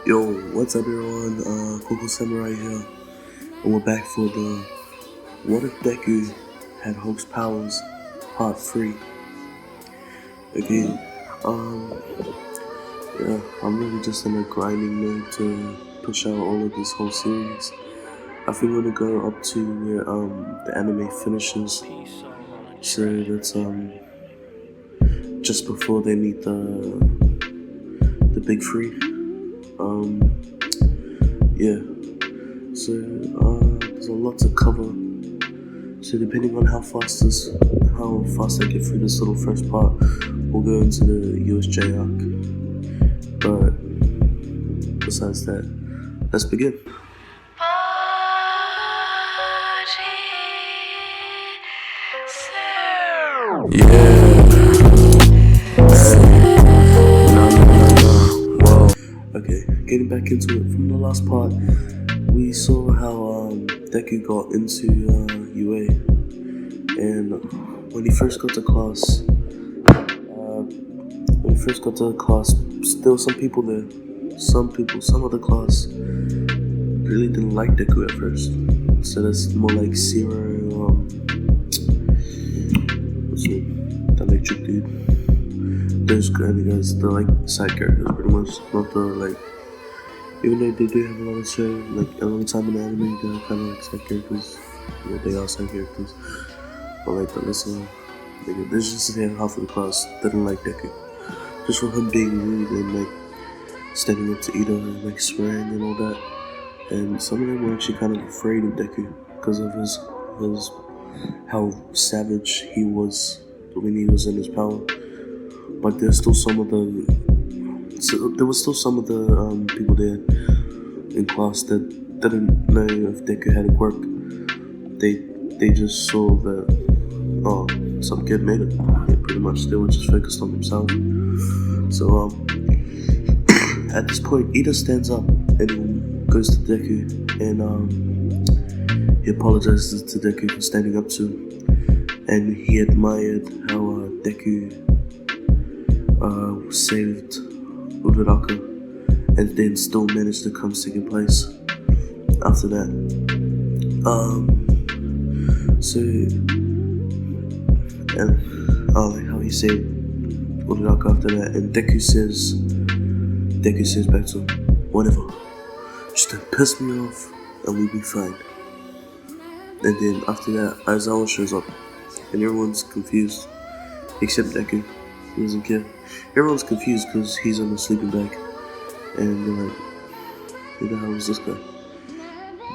Yo, what's up everyone? Coco Samurai here, and we're back for the What If Deku Had Hulk's Powers Part 3. Okay, um, yeah, I'm really just in a grinding mode to push out all of this whole series. I think we're gonna go up to where the anime finishes, so that's just before they meet the big three. Yeah. So there's a lot to cover. So depending on how fast I get through this little first part, we'll go into the USJ arc. But besides that, let's begin. Okay, getting back into it from the last part, we saw how Deku got into UA, and when he first got to class, still some people there, some of the class really didn't like Deku at first. So that's more like Zero, what's his name? The electric dude. Those kind of guys, they're like side characters pretty much, not the like. Even though they do have a lot of show, like a long time in the anime, they're kind of like side characters. Well, they are side characters, but like the listener, there's just half of the class didn't like Deku, just for him being rude and like standing up to Ida and like swearing and all that. And some of them were actually kind of afraid of Deku because of his how savage he was when he was in his power. But there was still some of the people there in class that didn't know if Deku had a quirk. They just saw that some kid made it. Yeah, pretty much they were just focused on themselves. So at this point, Ida stands up and goes to Deku and he apologizes to Deku for standing up to him, and he admired how Deku saved Uraraka and then still managed to come second place after that. Like how he saved Uraraka after that, and Deku says back to him, whatever, just don't piss me off and we'll be fine. And then after that, Aizawa shows up and everyone's confused except Deku. He doesn't care. Everyone's confused because he's on a sleeping bag, and they're like, who the hell is this guy?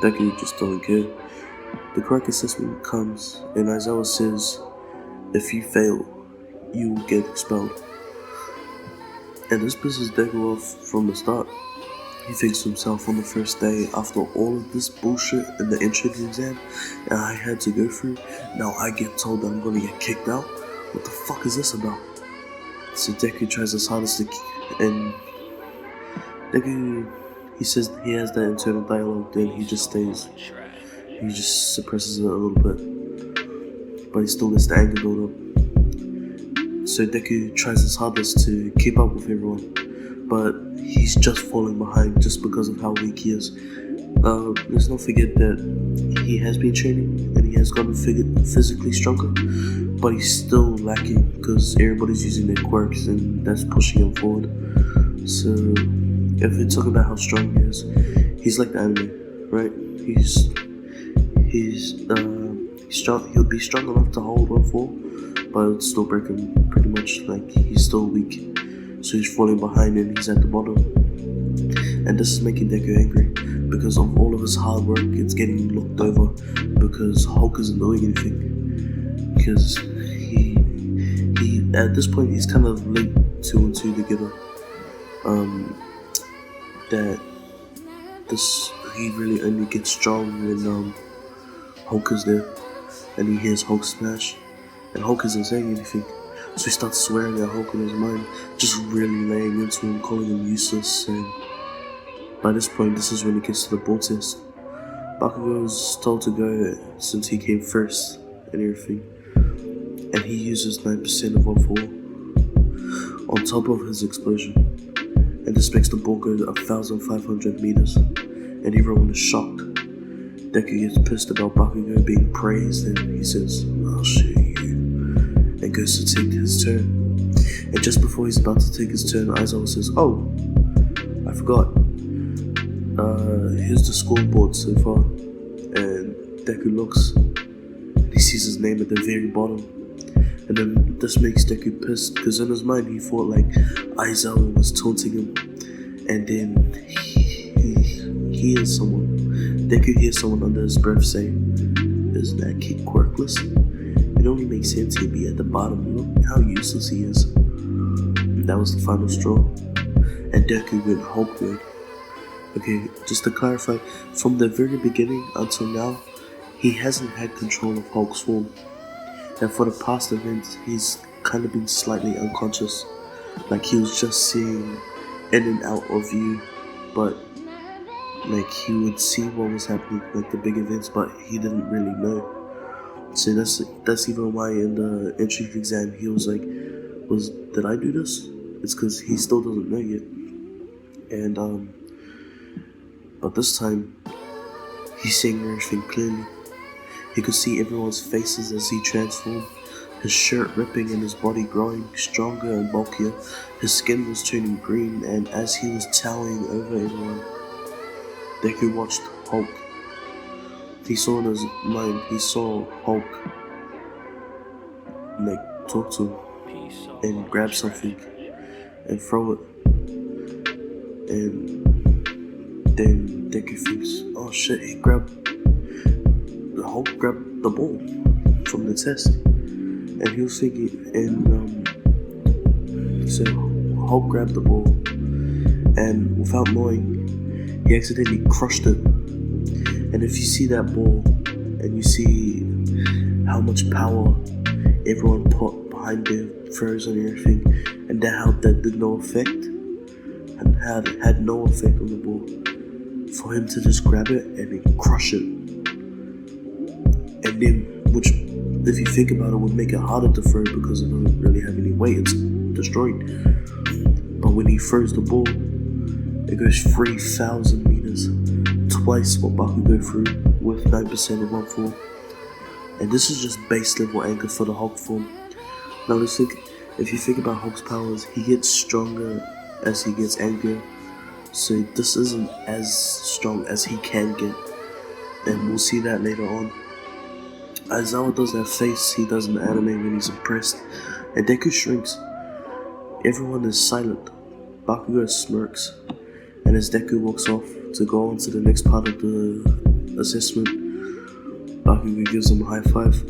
Deku just doesn't care. The correct assessment comes, and Aizawa says, if you fail, you will get expelled. And this pisses Deku off from the start. He thinks to himself on the first day, after all of this bullshit in the entrance exam that I had to go through, now I get told that I'm gonna get kicked out? What the fuck is this about? So Deku tries his hardest and Deku, he says he has that internal dialogue, then he just stays. He just suppresses it a little bit, but he still lets the anger build up. So Deku tries his hardest to keep up with everyone, but he's just falling behind just because of how weak he is. Let's not forget that he has been training and he has gotten physically stronger, but he's still lacking because everybody's using their quirks and that's pushing him forward. So if we're talking about how strong he is, he's like the anime, right? He's strong. He'll be strong enough to hold on for, but it's still breaking pretty much. Like he's still weak, so he's falling behind and he's at the bottom. And this is making Deku angry because of all of his hard work. It's getting looked over because Hulk isn't doing anything. Because he at this point he's kind of linked two and two together. That he really only gets strong when Hulk is there, and he hears Hulk smash, and Hulk isn't saying anything. So he starts swearing at Hulk in his mind, just really laying into him, calling him useless. And by this point, this is when it gets to the ball test. Bakugo is told to go since he came first and everything, and he uses 9% of 1-4 on top of his explosion. and this makes the ball go 1,500 meters, and everyone is shocked. Deku gets pissed about Bakugo being praised, and he says, "I'll show you," and goes to take his turn. And just before he's about to take his turn, Aizawa says, "Oh, I forgot. Here's the scoreboard so far." And Deku looks, and he sees his name at the very bottom. And then this makes Deku pissed, because in his mind he thought like Aizawa was taunting him. And then he hears someone. Deku hears someone under his breath say, "Isn't that kid quirkless? It only makes sense he'd be at the bottom. Look how useless he is." And that was the final straw. And Deku went Hulk mode. Okay, just to clarify, from the very beginning until now, he hasn't had control of Hulk's form. And for the past events, he's kind of been slightly unconscious. Like he was just seeing in and out of view, but like he would see what was happening, like the big events, but he didn't really know. So that's even why in the entrance exam he was like, did I do this? It's because he still doesn't know yet. And but this time he's seeing everything clearly. He could see everyone's faces as he transformed, his shirt ripping and his body growing stronger and bulkier. His skin was turning green, and as he was towering over everyone, Deku watched Hulk. He saw in his mind, he saw Hulk like talk to him and grab something and throw it. And then Deku thinks, "Oh shit, Hulk grabbed the ball from the test." And he was thinking, so Hulk grabbed the ball, and without knowing, he accidentally crushed it. And if you see that ball, and you see how much power everyone put behind their throws and everything, and how that did no effect, and had no effect on the ball, for him to just grab it and then crush it. And then, which, if you think about it, would make it harder to throw because it doesn't really have any weight, it's destroyed. But when he throws the ball, it goes 3,000 meters, twice what Bakugo threw, with 9% of 1/4. And this is just base level anger for the Hulk form. Now if you think about Hulk's powers, he gets stronger as he gets angrier. So this isn't as strong as he can get, and we'll see that later on. Aizawa does that face he does in the anime when he's impressed, and Deku shrinks. Everyone is silent. Bakugo smirks, and as Deku walks off to go on to the next part of the assessment, Bakugo gives him a high five.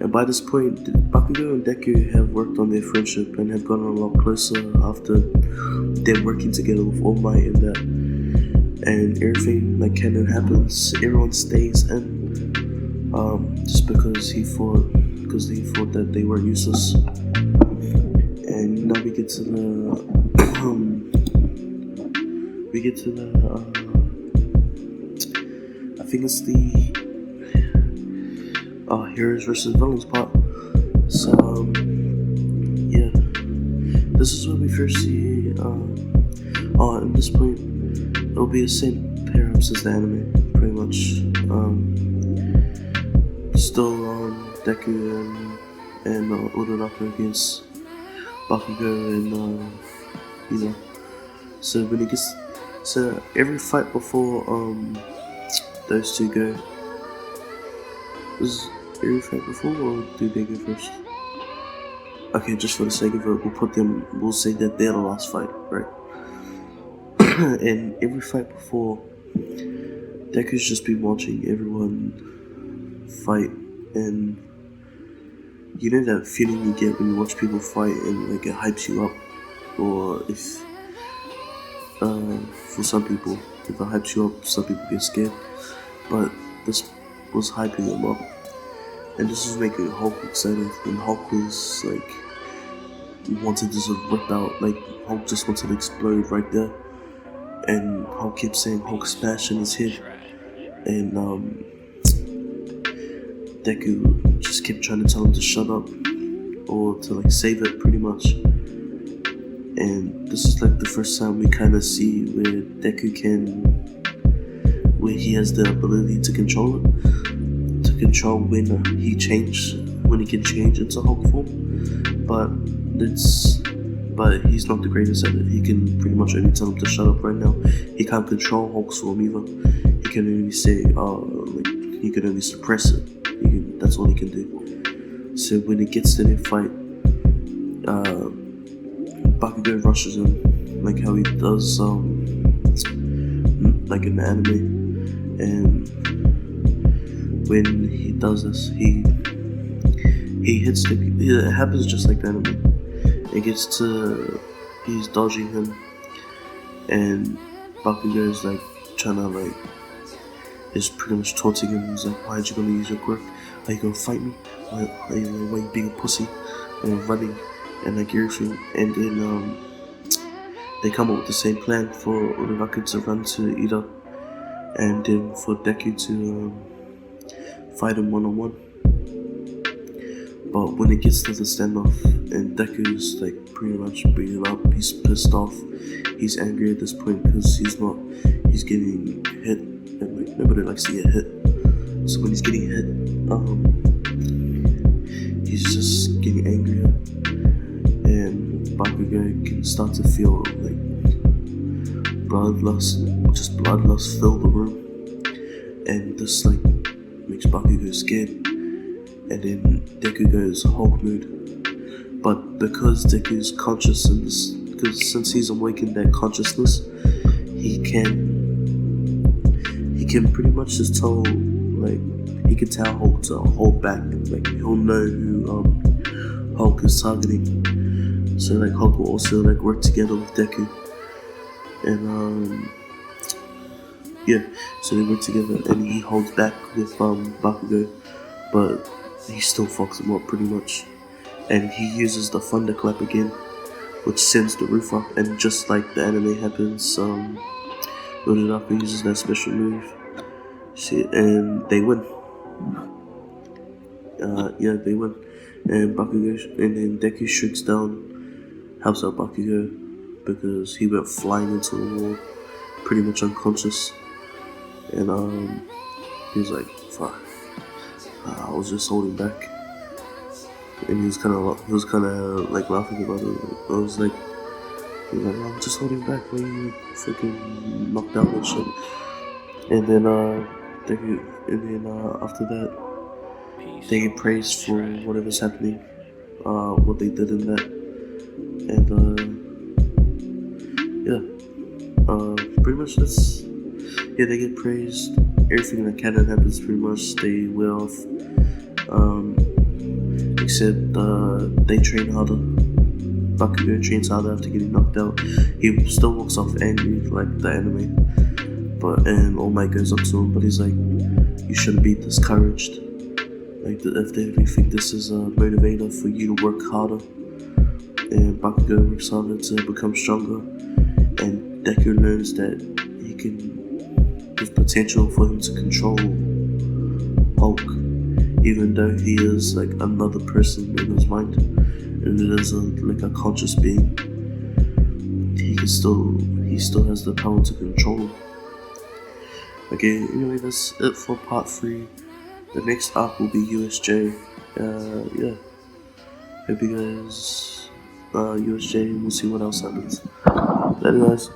And by this point, Bakugo and Deku have worked on their friendship and have gotten a lot closer after them working together with All Might and that. And everything like canon happens, everyone stays in. Just because they thought that they were useless. And now we get to the I think it's the heroes versus villains part. So yeah, this is where we first see at this point it'll be the same pair-ups as the anime, pretty much. Still Deku and Uraraka against Bakugo and So when it gets every fight before those two go, is every fight before, or do they go first? Okay, just for the sake of it, we'll say that they're the last fight, right? And every fight before, Deku's just been watching everyone fight, and you know that feeling you get when you watch people fight and like it hypes you up, or if for some people if it hypes you up, some people get scared, but this was hyping them up, and this was making Hulk excited, and Hulk was like wanted to just rip out, like Hulk just wanted to explode right there, and Hulk kept saying Hulk smash in his head, and Deku just kept trying to tell him to shut up or to like save it, pretty much. And this is like the first time we kind of see where he has the ability to control it, to control when he can change into Hulk form. But he's not the greatest at it. He can pretty much only tell him to shut up right now. He can't control Hulk's form either. He can only say, he can only suppress it. That's all he can do. So when it gets to their fight, Bakugo rushes him like how he does, like in the anime. And when he does this, he hits it happens just like the anime. It gets to, he's dodging him, and Bakugo is like trying to is pretty much taunting him. He's like, why aren't you gonna use your quirk? Are you gonna fight me? Why are you being a pussy? And running and like everything. And then they come up with the same plan for Uraraka to run to Ida, and then for Deku to fight him one-on-one. But when it gets to the standoff, and Deku's like pretty much beaten up, he's pissed off, he's angry at this point because he's getting hit, and like nobody likes to get hit. So when he's getting hit, he's just getting angrier, and Bakugo can start to feel like bloodlust fill the room, and this like makes Bakugo scared. And then Deku goes Hulk mode. But because Deku's conscious because since he's awakened that consciousness, he can pretty much just tell, like, he can tell Hulk to hold back. Like, he'll know who Hulk is targeting. So like Hulk will also like work together with Deku. And so they work together, and he holds back with Bakugo, but he still fucks him up pretty much. And he uses the thunderclap again, which sends the roof up, and just like the anime happens, Uraraka uses that special move. See, and they win. They win. And then Deku shoots down, helps out Bakugo, because he went flying into the wall, pretty much unconscious. And he's like, fuck, I was just holding back. And he was kind of like laughing about it. I was like, I'm just holding back when you freaking knocked out and shit. And then after that, they get praised for whatever's happening, what they did in that. And pretty much that's, they get praised. Everything that canon happens pretty much they wear off, except they train harder. Bakugo trains harder after getting knocked out. He still walks off angry like the anime, and All Might goes up to him, but he's like, you shouldn't be discouraged. Like, if they think this is a motivator for you to work harder. And Bakugo works harder to become stronger, and Deku learns that there's potential for him to control Hulk, even though he is like another person in his mind, and it is like a conscious being. He still has the power to control him. Okay, anyway, that's it for part 3. The next arc will be USJ. Hope you guys USJ, and we'll see what else happens. Later guys.